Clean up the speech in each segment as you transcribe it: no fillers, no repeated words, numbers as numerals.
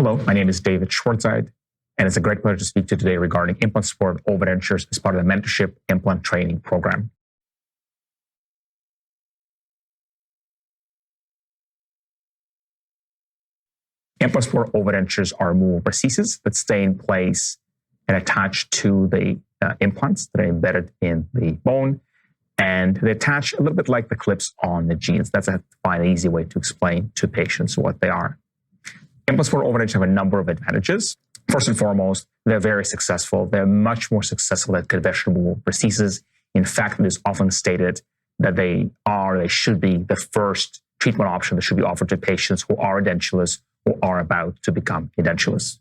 Hello, my name is DrChvartszaid, and it's a great pleasure to speak to you today regarding implant support overdentures as part of the mentorship implant training program. Implant support overdentures are removable prostheses that stay in place and attach to the implants that are embedded in the bone, and they attach a little bit like the clips on the jeans. That's a fine, easy way to explain to patients what they are. Implant support overdentures have a number of advantages. First and foremost, they're very successful. They're much more successful than conventional prostheses. In fact, it is often stated that they should be the first treatment option that should be offered to patients who are edentulous or are about to become edentulous.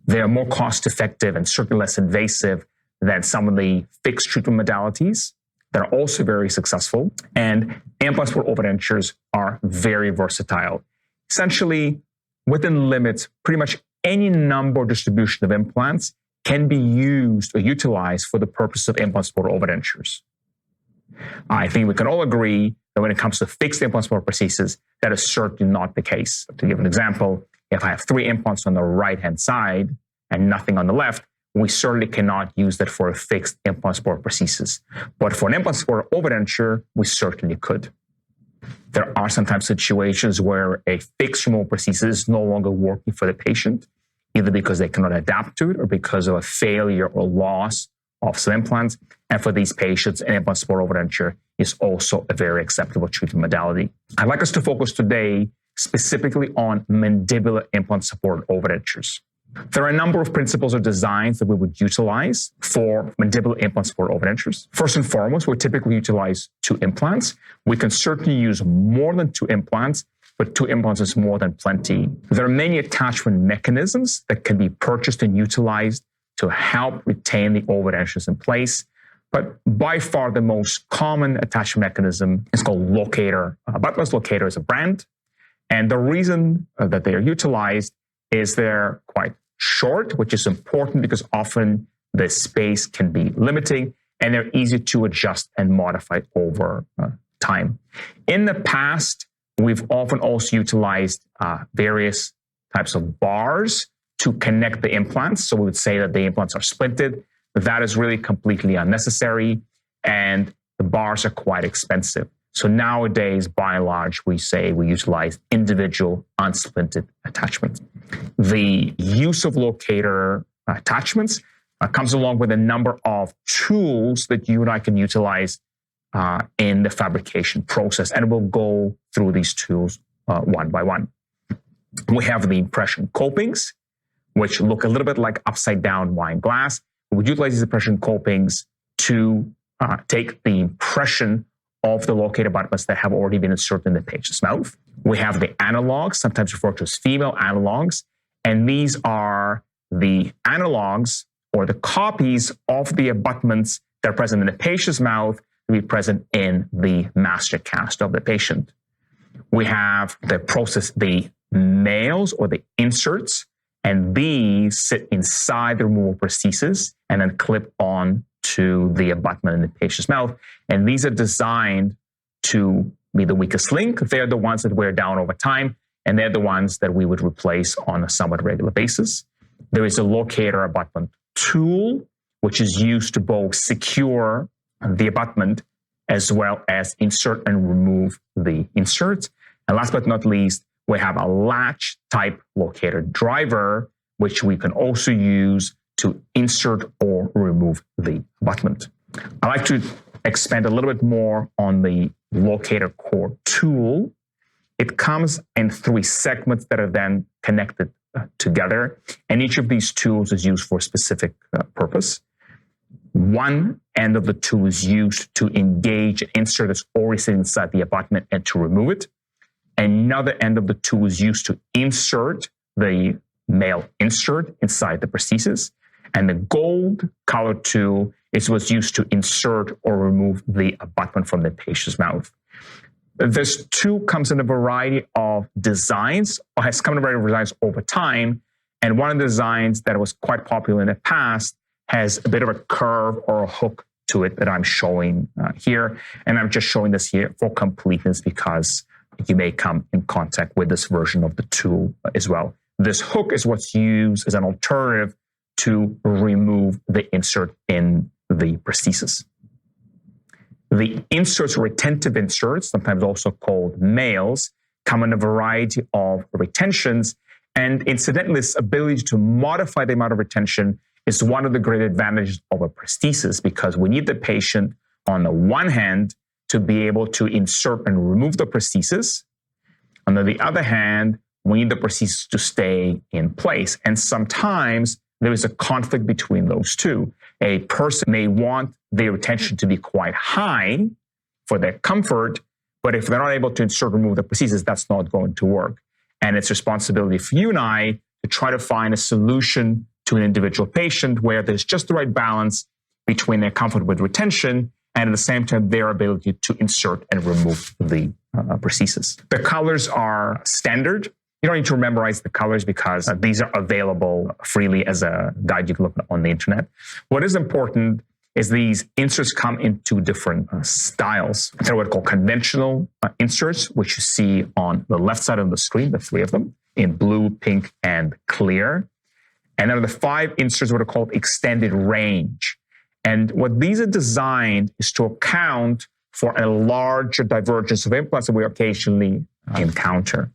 They are more cost-effective and certainly less invasive than some of the fixed treatment modalities that are also very successful. And implant support overdentures are very versatile. Essentially, within limits, pretty much any number or distribution of implants can be used or utilized for the purpose of implant support overdentures. I think we can all agree that when it comes to fixed implant support prostheses, that is certainly not the case. To give an example, if I have 3 implants on the right-hand side and nothing on the left, we certainly cannot use that for a fixed implant support prosthesis. But for an implant support overdenture, we certainly could. There are sometimes situations where a fixed removal prosthesis is no longer working for the patient, either because they cannot adapt to it or because of a failure or loss of some implants. And for these patients, an implant support overdenture is also a very acceptable treatment modality. I'd like us to focus today specifically on mandibular implant support overdentures. There are a number of principles or designs that we would utilize for mandibular implant support overdentures. First and foremost, we typically utilize 2 implants. We can certainly use more than 2 implants, but 2 implants is more than plenty. There are many attachment mechanisms that can be purchased and utilized to help retain the overdentures in place. But by far the most common attachment mechanism is called locator. Abutment locator is a brand. And the reason that they are utilized is they're quite short, which is important because often the space can be limiting, and they're easy to adjust and modify over time. In the past, we've often also utilized various types of bars to connect the implants. So we would say that the implants are splinted. That is really completely unnecessary, and the bars are quite expensive. So nowadays, by and large, we say we utilize individual unsplinted attachments. The use of locator attachments comes along with a number of tools that you and I can utilize in the fabrication process, and we'll go through these tools one by one. We have the impression copings, which look a little bit like upside down wine glass. We would utilize these impression copings to take the impression of the locator abutments that have already been inserted in the patient's mouth. We have the analogs, sometimes referred to as female analogs, and these are the analogs or the copies of the abutments that are present in the patient's mouth to be present in the master cast of the patient. We have the males or the inserts, and these sit inside the removable prosthesis and then clip on to the abutment in the patient's mouth. And these are designed to be the weakest link. They're the ones that wear down over time, and they're the ones that we would replace on a somewhat regular basis. There is a locator abutment tool, which is used to both secure the abutment as well as insert and remove the inserts. And last but not least, we have a latch type locator driver, which we can also use to insert or remove the abutment. I'd like to expand a little bit more on the locator core tool. It comes in 3 segments that are then connected together, and each of these tools is used for a specific purpose. One end of the tool is used to engage an insert that's already sitting inside the abutment and to remove it. Another end of the tool is used to insert the male insert inside the prosthesis. And the gold colored tool is what's used to insert or remove the abutment from the patient's mouth. This tool comes in a variety of designs, or has come in a variety of designs over time. And one of the designs that was quite popular in the past has a bit of a curve or a hook to it that I'm showing here. And I'm just showing this here for completeness because you may come in contact with this version of the tool as well. This hook is what's used as an alternative to remove the insert in the prosthesis. The inserts, retentive inserts, sometimes also called males, come in a variety of retentions. And incidentally, this ability to modify the amount of retention is one of the great advantages of a prosthesis, because we need the patient, on the one hand, to be able to insert and remove the prosthesis. On the other hand, we need the prosthesis to stay in place. And sometimes there is a conflict between those two. A person may want their retention to be quite high for their comfort, but if they're not able to insert and remove the prosthesis, that's not going to work. And it's responsibility for you and I to try to find a solution to an individual patient where there's just the right balance between their comfort with retention and at the same time their ability to insert and remove the prosthesis. The colors are standard. You don't need to memorize the colors because these are available freely as a guide you can look at on the internet. What is important is these inserts come in two different styles. They're what are called conventional inserts, which you see on the left side of the screen, the three of them, in blue, pink, and clear. And then the 5 inserts, what are called extended range. And what these are designed is to account for a larger divergence of implants that we occasionally encounter.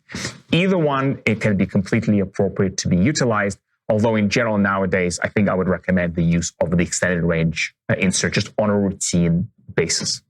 Either one, it can be completely appropriate to be utilized, although in general nowadays, I think I would recommend the use of the extended range insert just on a routine basis.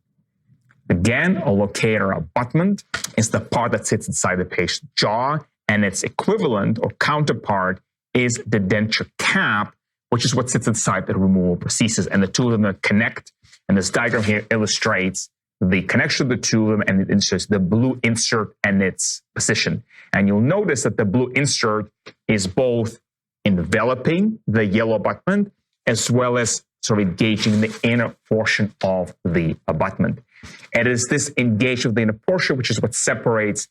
Again, a locator abutment is the part that sits inside the patient's jaw, and its equivalent or counterpart is the denture cap, which is what sits inside the removable prosthesis, and the two of them that connect. And this diagram here illustrates the connection of the two of them, and it inserts the blue insert and its position. And you'll notice that the blue insert is both enveloping the yellow abutment as well as sort of engaging the inner portion of the abutment. And it is this engagement of the inner portion which is what separates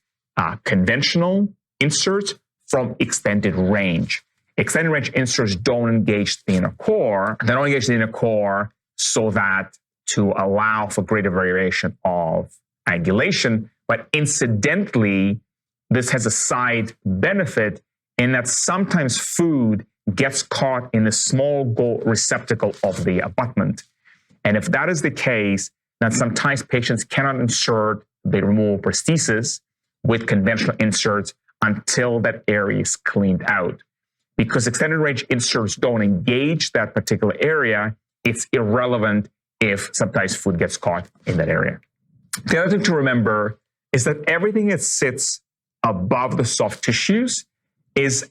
conventional inserts from extended range. Extended range inserts don't engage the inner core. They don't engage the inner core so that to allow for greater variation of angulation. But incidentally, this has a side benefit in that sometimes food gets caught in the small gold receptacle of the abutment. And if that is the case, then sometimes patients cannot insert the removable prosthesis with conventional inserts until that area is cleaned out. Because extended range inserts don't engage that particular area, it's irrelevant if sometimes food gets caught in that area. The other thing to remember is that everything that sits above the soft tissues is,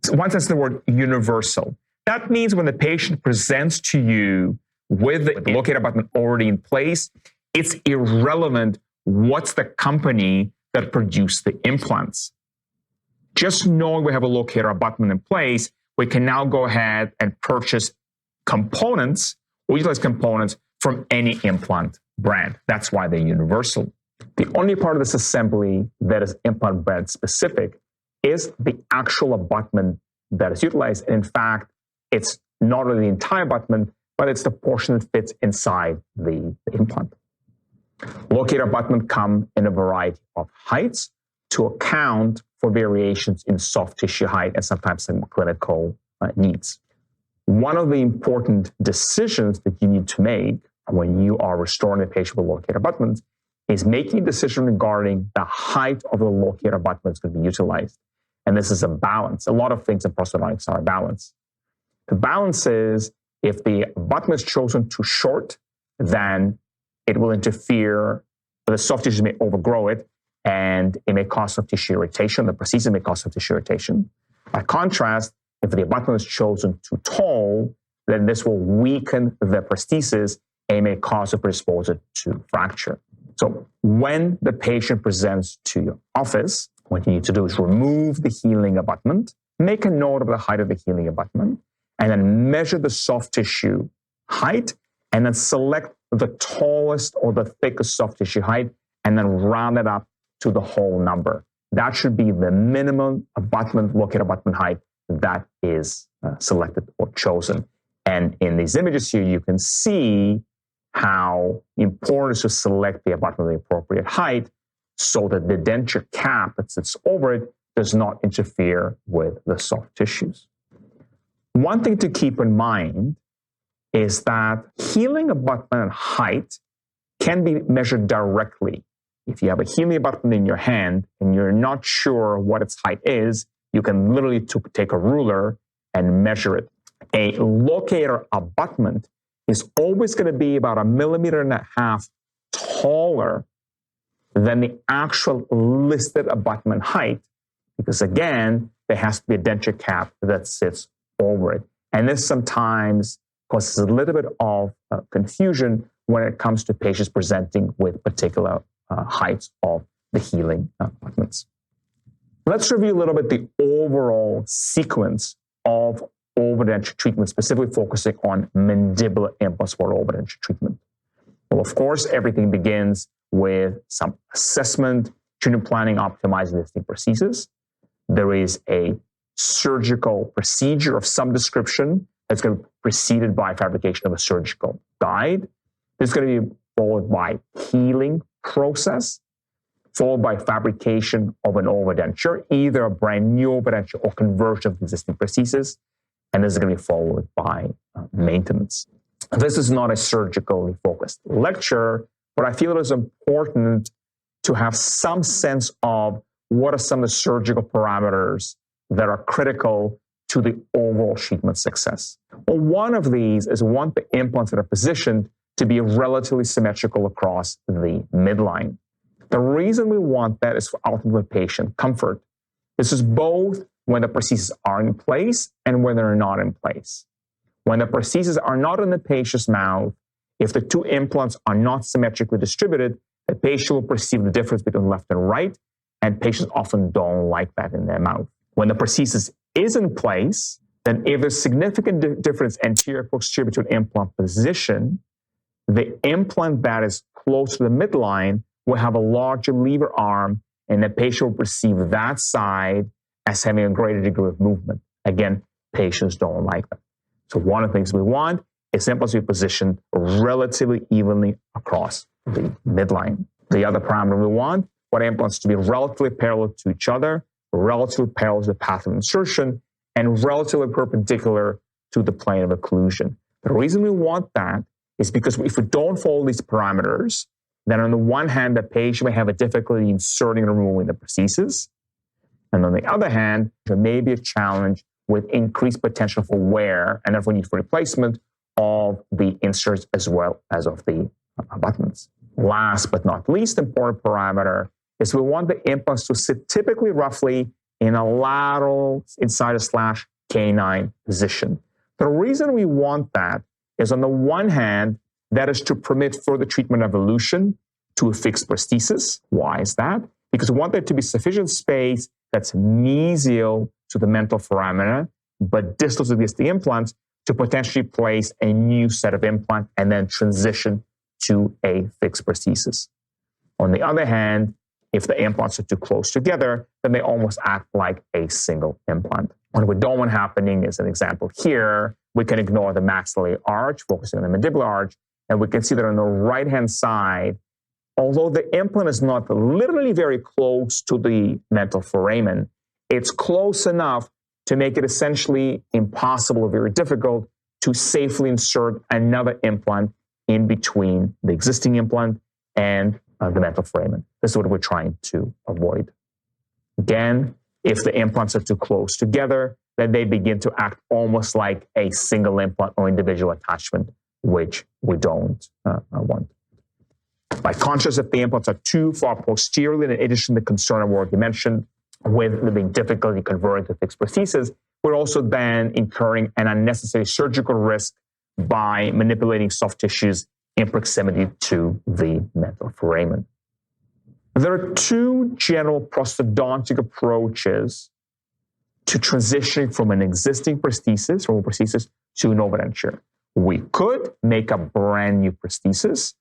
one sense of the word, universal. That means when the patient presents to you with the locator abutment already in place, it's irrelevant what's the company that produced the implants. Just knowing we have a locator abutment in place, we can now go ahead and purchase components or utilize components from any implant brand. That's why they're universal. The only part of this assembly that is implant brand specific is the actual abutment that is utilized. And in fact, it's not only the entire abutment, but it's the portion that fits inside the implant. Locator abutment come in a variety of heights to account for variations in soft tissue height and sometimes some clinical needs. One of the important decisions that you need to make when you are restoring a patient with locator abutments is making a decision regarding the height of the locator abutment that's going to be utilized. And this is a balance. A lot of things in prosthodontics are a balance. The balance is if the abutment is chosen too short, then it will interfere, the soft tissue may overgrow it, and it may cause soft tissue irritation. The prosthesis may cause soft tissue irritation. By contrast, if the abutment is chosen too tall, then this will weaken the prosthesis and may cause a predisposer to fracture. So when the patient presents to your office, what you need to do is remove the healing abutment, make a note of the height of the healing abutment, and then measure the soft tissue height, and then select the tallest or the thickest soft tissue height, and then round it up to the whole number. That should be the minimum abutment, locator abutment height that is selected or chosen. And in these images here, you can see how important it is to select the abutment of the appropriate height so that the denture cap that sits over it does not interfere with the soft tissues. One thing to keep in mind is that healing abutment height can be measured directly. If you have a healing abutment in your hand and you're not sure what its height is, you can literally take a ruler and measure it. A locator abutment is always going to be about 1.5 millimeters taller than the actual listed abutment height, because again, there has to be a denture cap that sits over it. And this sometimes causes a little bit of confusion when it comes to patients presenting with particular heights of the healing abutments. Let's review a little bit the overall sequence of overdenture treatment, specifically focusing on mandibular implants for overdenture treatment. Well, of course, everything begins with some assessment, treatment planning, optimizing existing prosthesis. There is a surgical procedure of some description that's going to be preceded by fabrication of a surgical guide. It's going to be followed by healing process, followed by fabrication of an overdenture, either a brand new overdenture or conversion of existing prosthesis. And this is going to be followed by maintenance. This is not a surgically focused lecture, but I feel it is important to have some sense of what are some of the surgical parameters that are critical to the overall treatment success. Well, one of these is want the implants that are positioned to be relatively symmetrical across the midline. The reason we want that is for ultimate patient comfort. This is both when the prostheses are in place and when they're not in place. When the prostheses are not in the patient's mouth, if the two implants are not symmetrically distributed, the patient will perceive the difference between left and right, and patients often don't like that in their mouth. When the prosthesis is in place, then if there's significant difference anterior posterior between implant position, the implant that is close to the midline will have a larger lever arm, and the patient will perceive that side as having a greater degree of movement. Again, patients don't like that. So one of the things we want is implants to be positioned relatively evenly across the midline. The other parameter we want implants to be relatively parallel to each other, relatively parallel to the path of insertion, and relatively perpendicular to the plane of occlusion. The reason we want that is because if we don't follow these parameters, then on the one hand, the patient may have a difficulty inserting and removing the prosthesis. And on the other hand, there may be a challenge with increased potential for wear and therefore need for replacement of the inserts as well as of the abutments. Last but not least important parameter is we want the implants to sit typically roughly in a lateral incisor/canine position. The reason we want that is on the one hand, that is to permit further treatment evolution to a fixed prosthesis. Why is that? Because we want there to be sufficient space that's mesial to the mental foramina, but distal to the implants to potentially place a new set of implants and then transition to a fixed prosthesis. On the other hand, if the implants are too close together, then they almost act like a single implant. What we don't want happening is an example here. We can ignore the maxillary arch, focusing on the mandibular arch, and we can see that on the right-hand side, although the implant is not literally very close to the mental foramen, it's close enough to make it essentially impossible or very difficult to safely insert another implant in between the existing implant and the mental foramen. This is what we're trying to avoid. Again, if the implants are too close together, then they begin to act almost like a single implant or individual attachment, which we don't want. By contrast, if the implants are too far posteriorly, in addition to the concern I've already mentioned with the difficulty converting to fixed prosthesis, we're also then incurring an unnecessary surgical risk by manipulating soft tissues in proximity to the mental foramen. There are two general prosthodontic approaches to transitioning from an existing prosthesis, from a prosthesis, to an overdenture. We could make a brand new prosthesis,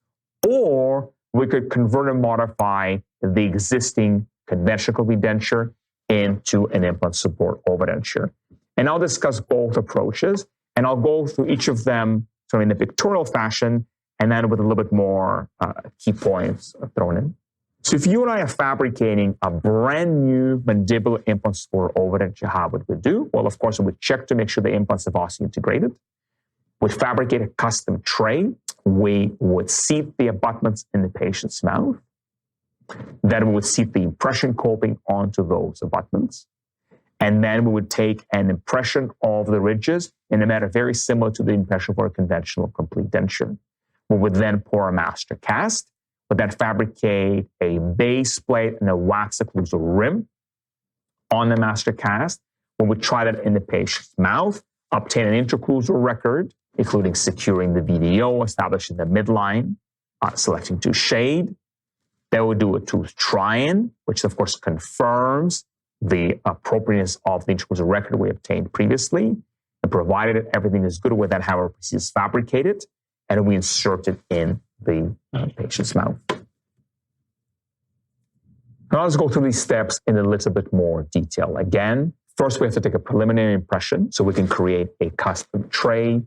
or we could convert and modify the existing conventional denture into an implant support overdenture. And I'll discuss both approaches, and I'll go through each of them sort of in the pictorial fashion, and then with a little bit more key points thrown in. So if you and I are fabricating a brand new mandibular implants for overdenture, how would we do? Well, of course, we would check to make sure the implants are osseointegrated. We'd fabricate a custom tray. We would seat the abutments in the patient's mouth. Then we would seat the impression coping onto those abutments. And then we would take an impression of the ridges in a manner very similar to the impression for a conventional complete denture. We would then pour a master cast. Would then fabricate a base plate and a wax occlusal rim on the master cast. We would try that in the patient's mouth, obtain an intraocclusal record, including securing the VDO, establishing the midline, selecting tooth shade. Then we would do a tooth try-in, which of course confirms the appropriateness of the intraocclusal record we obtained previously. And provided that everything is good, we then have our prosthesis fabricated, and we insert it in the patient's mouth. Now let's go through these steps in a little bit more detail. Again, first we have to take a preliminary impression so we can create a custom tray.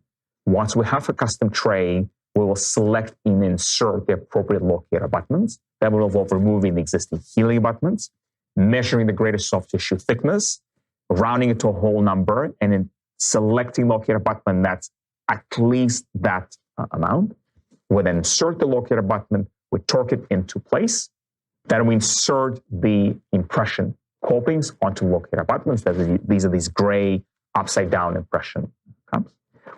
Once we have a custom tray, we will select and insert the appropriate locator abutments. That will involve removing the existing healing abutments, measuring the greatest soft tissue thickness, rounding it to a whole number, and then selecting locator abutment that's at least that amount. We then insert the locator abutment, we torque it into place. Then we insert the impression copings onto locator abutments. These are these gray upside down impression cups.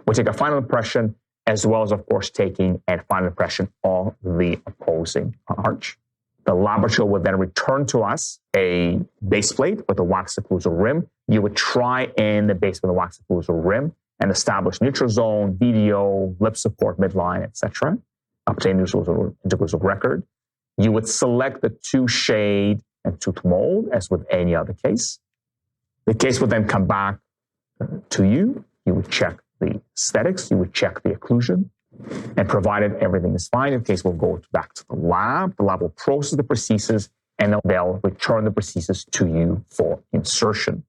We take a final impression as well as, of course, taking a final impression of the opposing arch. The laboratory will then return to us a base plate with a wax occlusal rim. You would try in the base with a wax occlusal rim and establish neutral zone, VDO, lip support, midline, etc. Obtain intraocclusal record. You would select the tooth shade and tooth mold as with any other case. The case would then come back to you. You would check the aesthetics. You would check the occlusion. And provided everything is fine, the case will go back to the lab. The lab will process the prosthesis and they'll return the prosthesis to you for insertion.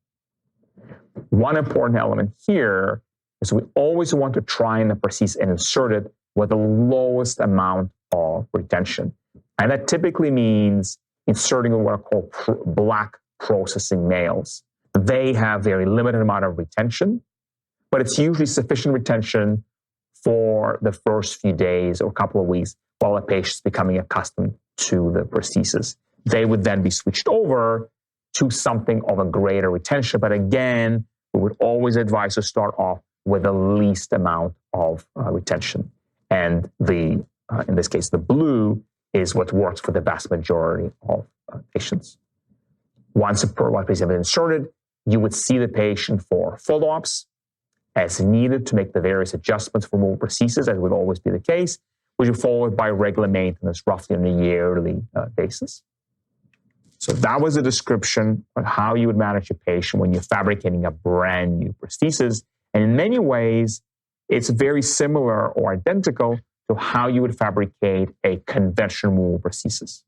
One important element here is we always want to try in the prosthesis and insert it with the lowest amount of retention. And that typically means inserting what are called black processing nails. They have very limited amount of retention, but it's usually sufficient retention for the first few days or couple of weeks while the patient's becoming accustomed to the prosthesis. They would then be switched over to something of a greater retention. But again, we would always advise to start off with the least amount of retention. And in this case, the blue is what works for the vast majority of patients. Once a prosthesis has been inserted, you would see the patient for follow-ups as needed to make the various adjustments for more prosthesis, as would always be the case, which are followed by regular maintenance roughly on a yearly basis. So that was a description of how you would manage a patient when you're fabricating a brand new prosthesis. And in many ways, it's very similar or identical to how you would fabricate a conventional removal prosthesis.